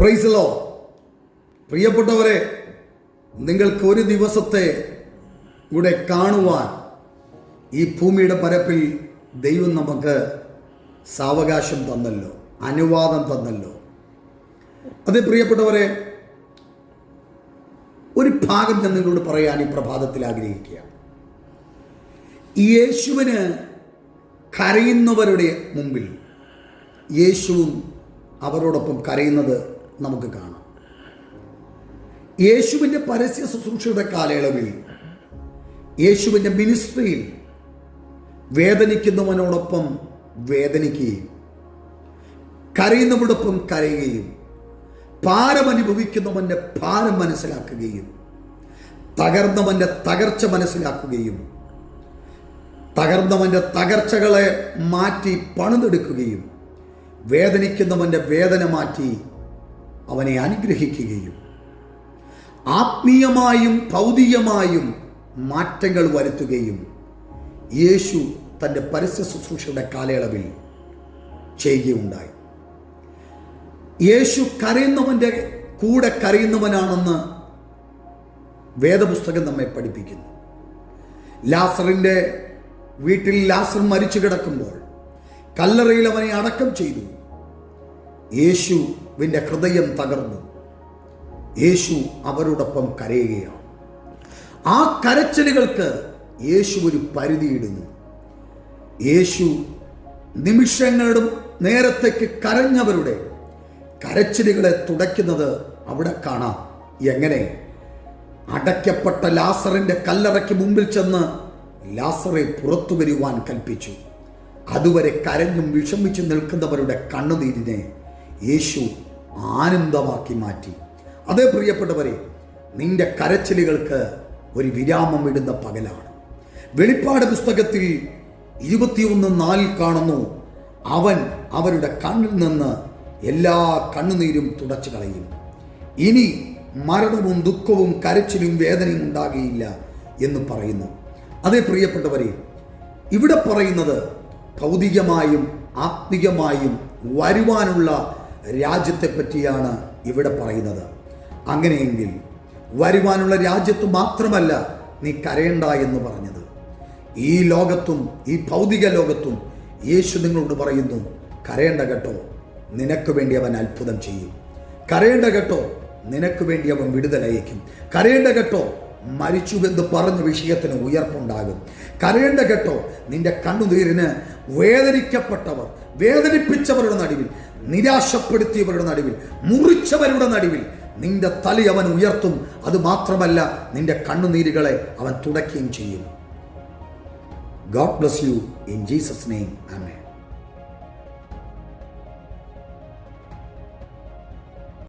Praise the Lord. പ്രിയപ്പെട്ടവരെ, നിങ്ങൾക്ക് ഒരു ദിവസത്തെ ഇവിടെ കാണുവാൻ ഈ ഭൂമിയുടെ പരപ്പിൽ ദൈവം നമുക്ക് സാവകാശം തന്നല്ലോ, അനുവാദം തന്നല്ലോ. അത് പ്രിയപ്പെട്ടവരെ, ഒരു ഭാഗം ഞാൻ നിങ്ങളോട് പറയാൻ ഈ പ്രഭാതത്തിൽ ആഗ്രഹിക്കുകയാണ്. യേശുവിന് കരയുന്നവരുടെ മുമ്പിൽ യേശുവും അവരോടൊപ്പം കരയുന്നത് നമുക്ക് കാണാം. യേശുവിൻ്റെ പരസ്യ ശുശ്രൂഷയുടെ കാലയളവിൽ, യേശുവിൻ്റെ മിനിസ്ട്രിയിൽ വേദനിക്കുന്നവനോടൊപ്പം വേദനിക്കുകയും കരയുന്നവരോടൊപ്പം കരയുകയും ഭാരമനുഭവിക്കുന്നവൻ്റെ ഭാരം മനസ്സിലാക്കുകയും തകർന്നവൻ്റെ തകർച്ച മനസ്സിലാക്കുകയും തകർന്നവൻ്റെ തകർച്ചകളെ മാറ്റി പണിതെടുക്കുകയും വേദനിക്കുന്നവൻ്റെ വേദന മാറ്റി അവനെ അനുഗ്രഹിക്കുകയും ആത്മീയമായും ഭൗതികമായും മാറ്റങ്ങൾ വരുത്തുകയും യേശു തൻ്റെ പരസ്യ ശുശ്രൂഷയുടെ കാലയളവിൽ ചെയ്യുകയുണ്ടായി. യേശു കരയുന്നവൻ്റെ കൂടെ കരയുന്നവനാണെന്ന് വേദപുസ്തകം നമ്മെ പഠിപ്പിക്കുന്നു. ലാസറിൻ്റെ വീട്ടിൽ ലാസർ മരിച്ചു കിടക്കുമ്പോൾ കല്ലറയിൽ അവനെ അടക്കം ചെയ്തു. യേശുവിൻ്റെ ഹൃദയം തകർന്നു. യേശു അവരോടൊപ്പം കരയുകയാണ്. ആ കരച്ചിലുകൾക്ക് യേശു ഒരു പരിധിയിടുന്നു. യേശു നിമിഷങ്ങളുടെ നേരത്തേക്ക് കരഞ്ഞവരുടെ കരച്ചിലുകളെ തുടയ്ക്കുന്നത് അവിടെ കാണാം. എങ്ങനെ? അടയ്ക്കപ്പെട്ട ലാസറിൻ്റെ കല്ലറയ്ക്ക് മുമ്പിൽ ചെന്ന് ലാസറെ പുറത്തു വരുവാൻ കൽപ്പിച്ചു. അതുവരെ കരഞ്ഞും വിഷമിച്ചു നിൽക്കുന്നവരുടെ കണ്ണുനീരിനെ യേശു ആനന്ദമാക്കി മാറ്റി. അതേ പ്രിയപ്പെട്ടവരെ, നിന്റെ കരച്ചിലുകൾക്ക് ഒരു വിരാമം ഇടുന്ന പകലാണ്. വെളിപ്പാട് പുസ്തകത്തിൽ 21:4 കാണുന്നു, അവൻ അവരുടെ കണ്ണിൽ നിന്ന് എല്ലാ കണ്ണുനീരും തുടച്ചു കളയും. ഇനി മരണവും ദുഃഖവും കരച്ചിലും വേദനയും ഉണ്ടാകുകയില്ല എന്ന് പറയുന്നു. അതേ പ്രിയപ്പെട്ടവരെ, ഇവിടെ പറയുന്നത് ഭൗതികമായും ആത്മികമായും വരുവാനുള്ള രാജ്യത്തെ പറ്റിയാണ് ഇവിടെ പറയുന്നത്. അങ്ങനെയെങ്കിൽ വരുവാനുള്ള രാജ്യത്ത് മാത്രമല്ല നീ കരയണ്ട എന്ന് പറഞ്ഞത്. ഈ ലോകത്തും ഈ ഭൗതിക ലോകത്തും യേശു നിങ്ങളോട് പറയുന്നു, കരയേണ്ട കേട്ടോ, നിനക്ക് വേണ്ടി അവൻ അത്ഭുതം ചെയ്യും. കരയേണ്ട കേട്ടോ, നിനക്ക് വേണ്ടി അവൻ വിടുതലയക്കും. കരയേണ്ട കേട്ടോ, മരിച്ചുവെന്ന് പറഞ്ഞ വിഷയത്തിന് ഉയർപ്പുണ്ടാകും. കരയേണ്ട കേട്ടോ, നിന്റെ കണ്ണുനീരിന് വേദനിക്കപ്പെട്ടവർ, വേദനിപ്പിച്ചവരുടെ നടുവിൽ, നിരാശപ്പെടുത്തിയവരുടെ നടുവിൽ, മുറിച്ചവരുടെ നടുവിൽ നിന്റെ തല അവൻ ഉയർത്തും. അത് മാത്രമല്ല, നിന്റെ കണ്ണുനീരുകളെ അവൻ തുടയ്ക്കുകയും ചെയ്യും. God bless you in Jesus' name. Amen.